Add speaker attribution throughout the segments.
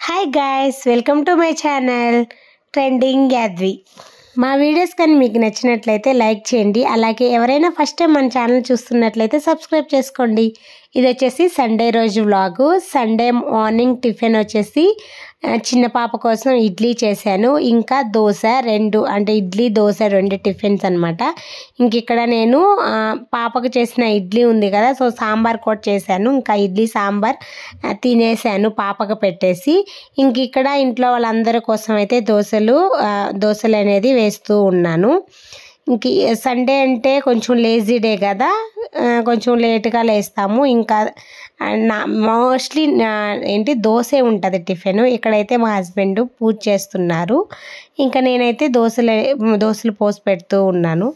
Speaker 1: Hi guys, welcome to my channel trending Yadvi. మా videos కానీ మీకు నచ్చినట్లయితే లైక్ చేయండి. అలాగే ఎవరైనా ఫస్ట్ టైం మన ఛానల్ చూస్తున్నట్లయితే సబ్స్క్రైబ్ చేసుకోండి. ఇది వచ్చేసి సండే రోజు వ్లాగు. సండే మార్నింగ్ టిఫిన్ వచ్చేసి చిన్న పాప కోసం ఇడ్లీ చేశాను, ఇంకా దోశ రెండు, అంటే ఇడ్లీ దోశ రెండు టిఫిన్స్ అనమాట. ఇంక ఇక్కడ నేను పాపకు చేసిన ఇడ్లీ ఉంది కదా, సో సాంబార్ కూడా చేశాను. ఇంకా ఇడ్లీ సాంబార్ తినేసాను పాపకు పెట్టేసి. ఇంక ఇక్కడ ఇంట్లో వాళ్ళందరి కోసం అయితే దోశలు అనేది వేస్తూ ఉన్నాను. ఇంక సండే అంటే కొంచెం లేజీ డే కదా, కొంచెం లేట్గా లేస్తాము. ఇంకా మోస్ట్లీ దోశే ఉంటుంది టిఫిన్. ఇక్కడైతే మా హస్బెండ్ పూజ చేస్తున్నారు, ఇంకా నేనైతే దోశలు పోసి పెడుతూ ఉన్నాను.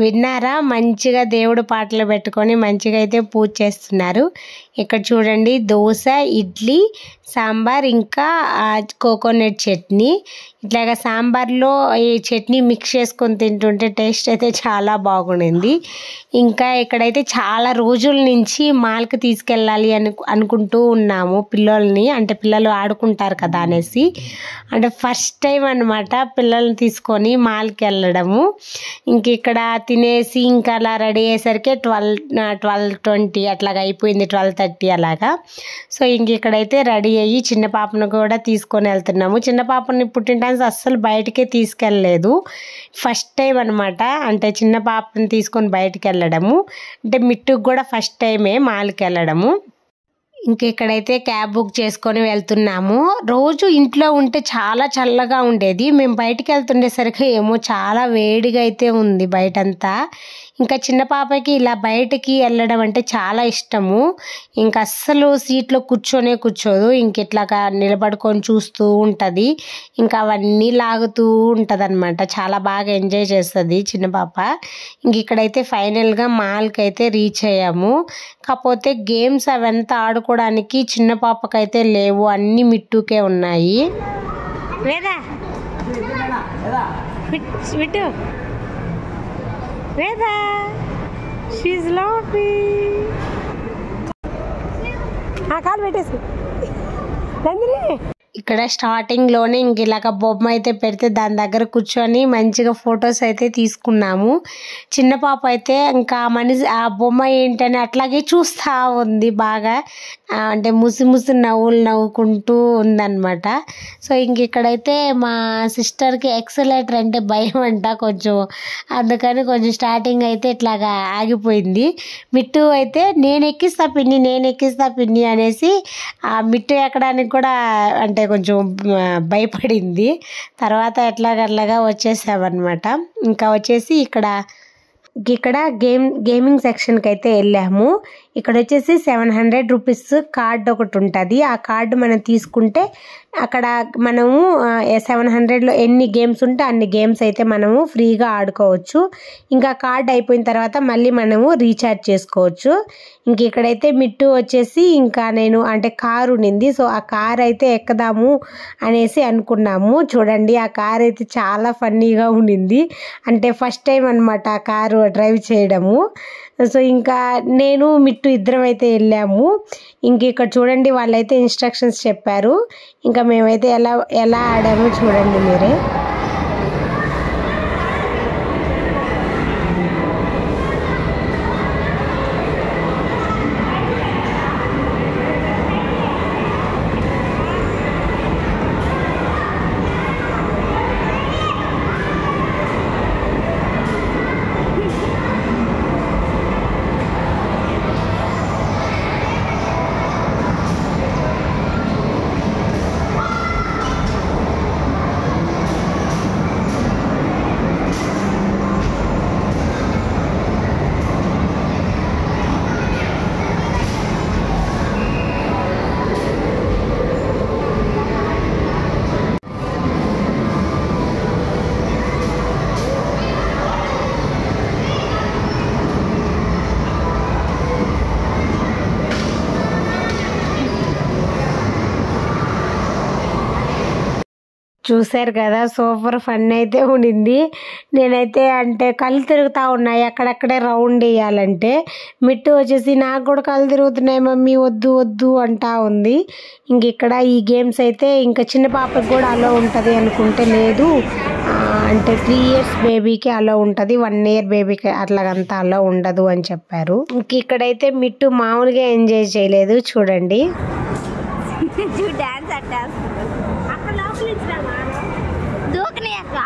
Speaker 1: విన్నారా, మంచిగా దేవుడు పాటలు పెట్టుకొని మంచిగా అయితే పూజ చేస్తున్నారు. ఇక్కడ చూడండి, దోశ, ఇడ్లీ, సాంబార్, ఇంకా కోకోనట్ చట్నీ. ఇట్లాగా సాంబార్లో ఈ చట్నీ మిక్స్ చేసుకొని తింటుంటే టేస్ట్ అయితే చాలా బాగుండింది. ఇంకా ఇక్కడైతే చాలా రోజుల నుంచి మాల్కి తీసుకెళ్ళాలి అనుకుంటూ ఉన్నాము పిల్లల్ని, అంటే పిల్లలు ఆడుకుంటారు కదా అనేసి. అంటే ఫస్ట్ టైం అనమాట పిల్లల్ని తీసుకొని మాల్కి వెళ్ళడము. ఇంక ఇక్కడ తినేసి ఇంకా అలా రెడీ అయ్యేసరికి 12:20 అట్లాగా అయిపోయింది, 12:30 అలాగా. సో ఇంక ఇక్కడైతే రెడీ అయ్యి చిన్న పాపను కూడా తీసుకొని వెళ్తున్నాము. చిన్న పాపని పుట్టినటానికి అస్సలు బయటకే తీసుకెళ్ళలేదు, ఫస్ట్ టైం అనమాట. అంటే చిన్న పాపని తీసుకొని బయటకు వెళ్ళడము, అంటే మిట్టుకు కూడా ఫస్ట్ టైమే మాల్కి వెళ్ళడము. ఇంక ఇక్కడైతే క్యాబ్ బుక్ చేసుకొని వెళ్తున్నాము. రోజు ఇంట్లో ఉంటే చాలా చల్లగా ఉండేది, మేము బయటికి వెళ్తుండేసరికి ఏమో చాలా వేడిగా అయితే ఉంది బయటంతా. ఇంకా చిన్న పాపకి ఇలా బయటికి వెళ్ళడం అంటే చాలా ఇష్టము. ఇంక అస్సలు సీట్లో కూర్చోదు, ఇంక ఇట్లాగా నిలబడుకొని చూస్తూ ఉంటుంది, ఇంకా అవన్నీ లాగుతూ ఉంటుంది అనమాట. చాలా బాగా ఎంజాయ్ చేస్తుంది చిన్న పాప. ఇంక ఇక్కడైతే ఫైనల్గా మాల్కి అయితే రీచ్ అయ్యాము. కాకపోతే గేమ్స్ అవంతా ఆడుకోవడానికి చిన్న పాపకైతే లేవు, అన్నీ మిట్టుకే ఉన్నాయి. వేదా విట్టు, వేదా, షీజ్ లాఫింగ్. కాలు పెట్టేసి నందిని. ఇక్కడ స్టార్టింగ్లోనే ఇంక ఇలాగ బొమ్మ అయితే పెడితే దాని దగ్గర కూర్చొని మంచిగా ఫొటోస్ అయితే తీసుకున్నాము. చిన్న పాప అయితే ఇంకా ఆ బొమ్మ ఏంటని అట్లాగే చూస్తూ ఉంది బాగా, అంటే ముసి నవ్వులు నవ్వుకుంటూ ఉందన్నమాట. సో ఇంక ఇక్కడైతే మా సిస్టర్కి ఎక్సలేటర్ అంటే భయం అంట కొంచెం, అందుకని కొంచెం స్టార్టింగ్ అయితే ఇట్లాగా ఆగిపోయింది. మిట్టు అయితే నేను ఎక్కిస్తా పిన్ని అనేసి ఆ మిట్టు ఎక్కడానికి కూడా అంటే కొంచెం భయపడింది. తర్వాత ఎట్లాగట్లాగా వచ్చేసామన్నమాట. ఇంకా వచ్చేసి ఇక్కడ గేమింగ్ సెక్షన్కి అయితే వెళ్ళాము. ఇక్కడ వచ్చేసి 700 రూపీస్ కార్డ్ ఒకటి ఉంటుంది. ఆ కార్డు మనం తీసుకుంటే అక్కడ మనము 700లో ఎన్ని గేమ్స్ ఉంటే అన్ని గేమ్స్ అయితే మనము ఫ్రీగా ఆడుకోవచ్చు. ఇంకా కార్డ్ అయిపోయిన తర్వాత మళ్ళీ మనము రీఛార్జ్ చేసుకోవచ్చు. ఇంక ఇక్కడైతే మిట్టు వచ్చేసి ఇంకా నేను అంటే కారు ఉండింది, సో ఆ కార్ అయితే ఎక్కదాము అనేసి అనుకున్నాము. చూడండి, ఆ కార్ అయితే చాలా ఫన్నీగా ఉండింది, అంటే ఫస్ట్ టైం అనమాట ఆ కారు డ్రైవ్ చేయడము. సో ఇంకా నేను మిట్టు ఇద్దరం అయితే వెళ్ళాము. ఇంక ఇక్కడ చూడండి, వాళ్ళైతే ఇన్స్ట్రక్షన్స్ చెప్పారు, ఇంకా మేమైతే ఎలా ఆడామో చూడండి మీరే. చూసారు కదా, సూపర్ ఫన్ అయితే ఉండింది. నేనైతే అంటే కళ్ళు తిరుగుతూ ఉన్నాయి అక్కడక్కడే రౌండ్ వేయాలంటే. మిట్టు వచ్చేసి నాకు కూడా కళ్ళు తిరుగుతున్నాయి మమ్మీ వద్దు వద్దు అంటా ఉంది. ఇంక ఇక్కడ ఈ గేమ్స్ అయితే ఇంకా చిన్న పాపకి కూడా అలో ఉంటుంది అనుకుంటే లేదు, అంటే 3 years బేబీకి అలో ఉంటుంది, 1 year బేబీకి అట్లాగంతా అలో ఉండదు అని చెప్పారు. ఇంక ఇక్కడైతే మిట్టు మామూలుగా ఎంజాయ్ చేయలేదు చూడండి.
Speaker 2: డాన్స్ దూకనే అక్క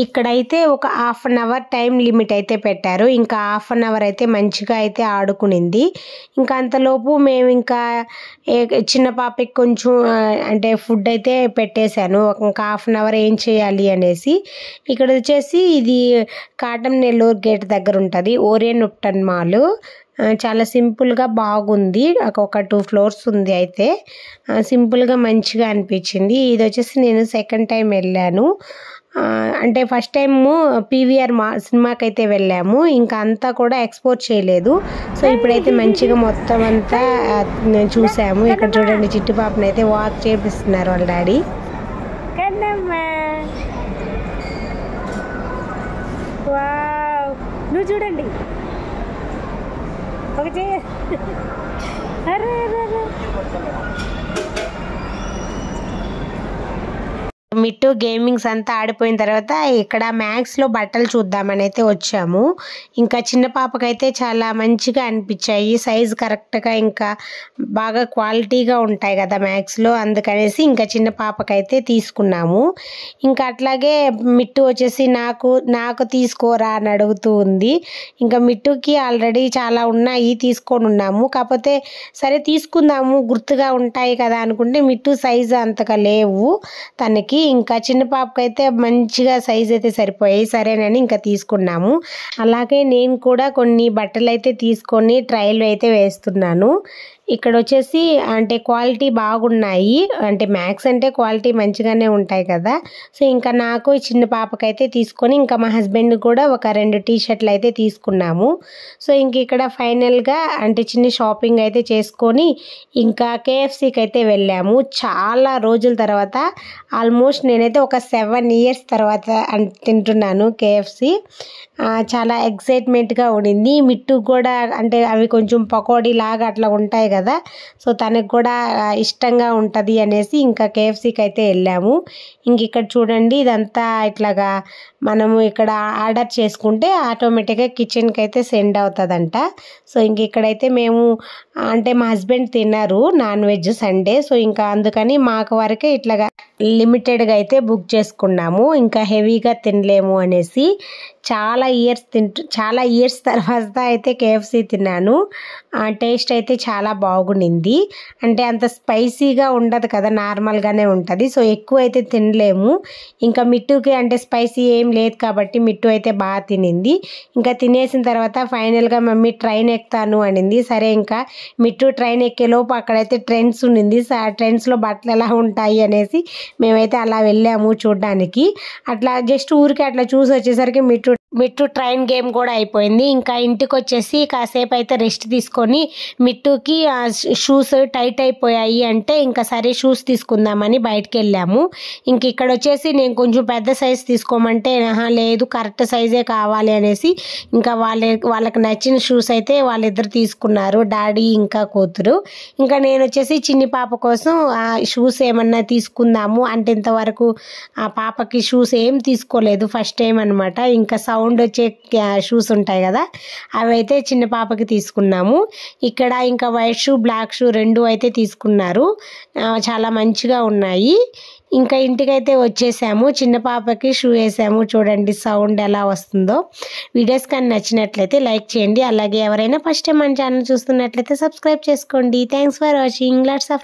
Speaker 1: ఇక్కడైతే ఒక 1/2 hour టైం లిమిట్ అయితే పెట్టారు. ఇంకా 1/2 hour అయితే మంచిగా అయితే ఆడుకునింది. ఇంకా అంతలోపు మేము ఇంకా చిన్న పాపకి కొంచెం అంటే ఫుడ్ అయితే పెట్టేశాను. ఇంకా 1/2 hour ఏం చేయాలి అనేసి ఇక్కడ వచ్చేసి ఇది కాటం నెల్లూరు గేట్ దగ్గర ఉంటుంది ఓరియన్ ఉప్టన్ మాల్. చాలా సింపుల్గా బాగుంది, ఒక 2 floors ఉంది. అయితే సింపుల్గా మంచిగా అనిపించింది. ఇది వచ్చేసి నేను సెకండ్ టైం వెళ్ళాను. అంటే ఫస్ట్ టైము PVR సినిమాకి అయితే వెళ్ళాము, ఇంకా అంతా కూడా ఎక్స్పోర్ట్ చేయలేదు. సో ఇప్పుడైతే మంచిగా మొత్తం అంతా చూసాము. ఇక్కడ చూడండి చిట్టి పాపని అయితే వాక్ చేపిస్తున్నారు వాళ్ళ డాడీ.
Speaker 2: నువ్వు చూడండి ఒకటి
Speaker 1: మిట్టు గేమింగ్స్ అంతా ఆడిపోయిన తర్వాత ఇక్కడ మ్యాక్స్లో బట్టలు చూద్దామని అయితే వచ్చాము. ఇంకా చిన్న పాపకైతే చాలా మంచిగా అనిపించాయి, సైజు కరెక్ట్గా ఇంకా బాగా క్వాలిటీగా ఉంటాయి కదా మ్యాక్స్లో, అందుకనేసి ఇంకా చిన్న పాపకైతే తీసుకున్నాము. ఇంకా అట్లాగే మిట్టు వచ్చేసి నాకు తీసుకోరా అని అడుగుతూ ఉంది. ఇంకా మిట్టుకి ఆల్రెడీ చాలా ఉన్నాయి తీసుకొని ఉన్నాము, కాకపోతే సరే తీసుకుందాము గుర్తుగా ఉంటాయి కదా అనుకుంటే మిట్టు సైజు అంతగా లేవు తనకి. ఇంకా చిన్న పాపకైతే మంచిగా సైజ్ అయితే సరిపోయాయి, సరేనని ఇంకా తీసుకున్నాము. అలాగే నేను కూడా కొన్ని బట్టలు అయితే తీసుకొని ట్రయల్ అయితే వేస్తున్నాను. ఇక్కడ వచ్చేసి అంటే క్వాలిటీ బాగున్నాయి, అంటే మ్యాక్స్ అంటే క్వాలిటీ మంచిగానే ఉంటాయి కదా. సో ఇంకా నాకు చిన్న పాపకైతే తీసుకొని ఇంకా మా హస్బెండ్ కూడా ఒక 2 టీ-షర్ట్లు అయితే తీసుకున్నాము. సో ఇంక ఇక్కడ ఫైనల్గా అంటే చిన్న షాపింగ్ అయితే చేసుకొని ఇంకా KFCకి అయితే వెళ్ళాము. చాలా రోజుల తర్వాత, ఆల్మోస్ట్ నేనైతే ఒక 7 years తర్వాత తింటున్నాను KFC. చాలా ఎక్సైట్మెంట్గా ఉండింది. మిట్టు కూడా అంటే అవి కొంచెం పకోడీ లాగా అట్లా ఉంటాయి కదా, సో తనకు కూడా ఇష్టంగా ఉంటుంది అనేసి ఇంకా KFCకి అయితే వెళ్ళాము. ఇంక ఇక్కడ చూడండి ఇదంతా ఇట్లాగా మనము ఇక్కడ ఆర్డర్ చేసుకుంటే ఆటోమేటిక్గా కిచెన్కి అయితే సెండ్ అవుతుందంట. సో ఇంక ఇక్కడైతే మేము అంటే మా హస్బెండ్ తిన్నారు నాన్ వెజ్ సండే, సో ఇంకా అందుకని మాకు వరకే ఇట్లాగా లిమిటెడ్గా అయితే బుక్ చేసుకున్నాము, ఇంకా హెవీగా తినలేము అనేసి. చాలా ఇయర్స్ తర్వాత అయితే KFC తిన్నాను. టేస్ట్ అయితే చాలా బాగుండింది. అంటే అంత స్పైసీగా ఉండదు కదా, నార్మల్గానే ఉంటుంది. సో ఎక్కువ అయితే తినలేము. ఇంకా మిట్టుకి అంటే స్పైసీ ఏం లేదు కాబట్టి మిట్టు అయితే బాగా తినింది. ఇంకా తినేసిన తర్వాత ఫైనల్గా మమ్మీ ట్రైన్ ఎక్కుతాను అనింది. సరే ఇంకా మిట్టు ట్రైన్ ఎక్కేలోపు అక్కడైతే ట్రెండ్స్ ఉండింది. సో ఆ ట్రెండ్స్లో బట్టలు ఎలా ఉంటాయి అనేసి మేమైతే అలా వెళ్ళాము చూడడానికి. అట్లా జస్ట్ ఊరికి అట్లా చూసి వచ్చేసరికి మిట్టు ట్రైన్ గేమ్ కూడా అయిపోయింది. ఇంకా ఇంటికి వచ్చేసి కాసేపు అయితే రెస్ట్ తీసుకొని మిట్టుకి షూస్ టైట్ అయిపోయాయి అంటే ఇంకా సరే షూస్ తీసుకుందామని బయటకు వెళ్ళాము. ఇంక ఇక్కడ వచ్చేసి నేను కొంచెం పెద్ద సైజ్ తీసుకోమంటే లేదు కరెక్ట్ సైజే కావాలి అనేసి ఇంకా వాళ్ళకి నచ్చిన షూస్ అయితే వాళ్ళిద్దరు తీసుకున్నారు, డాడీ ఇంకా కూతురు. ఇంకా నేను వచ్చేసి చిన్ని పాప కోసం షూస్ ఏమన్నా తీసుకుందాము అంటే ఇంతవరకు ఆ పాపకి షూస్ ఏం తీసుకోలేదు, ఫస్ట్ టైం అనమాట. ఇంకా సౌండ్ సౌండ్ వచ్చే షూస్ ఉంటాయి కదా, అవి అయితే చిన్న పాపకి తీసుకున్నాము. ఇక్కడ ఇంకా వైట్ షూ బ్లాక్ షూ 2 అయితే తీసుకున్నారు. చాలా మంచిగా ఉన్నాయి. ఇంకా ఇంటికైతే వచ్చేసాము. చిన్న పాపకి షూ వేసాము. చూడండి సౌండ్ ఎలా వస్తుందో. వీడియోస్ కానీ నచ్చినట్లయితే లైక్ చేయండి. అలాగే ఎవరైనా ఫస్ట్ టైం మన ఛానల్ చూస్తున్నట్లయితే సబ్స్క్రైబ్ చేసుకోండి. Thanks for watching. Lots of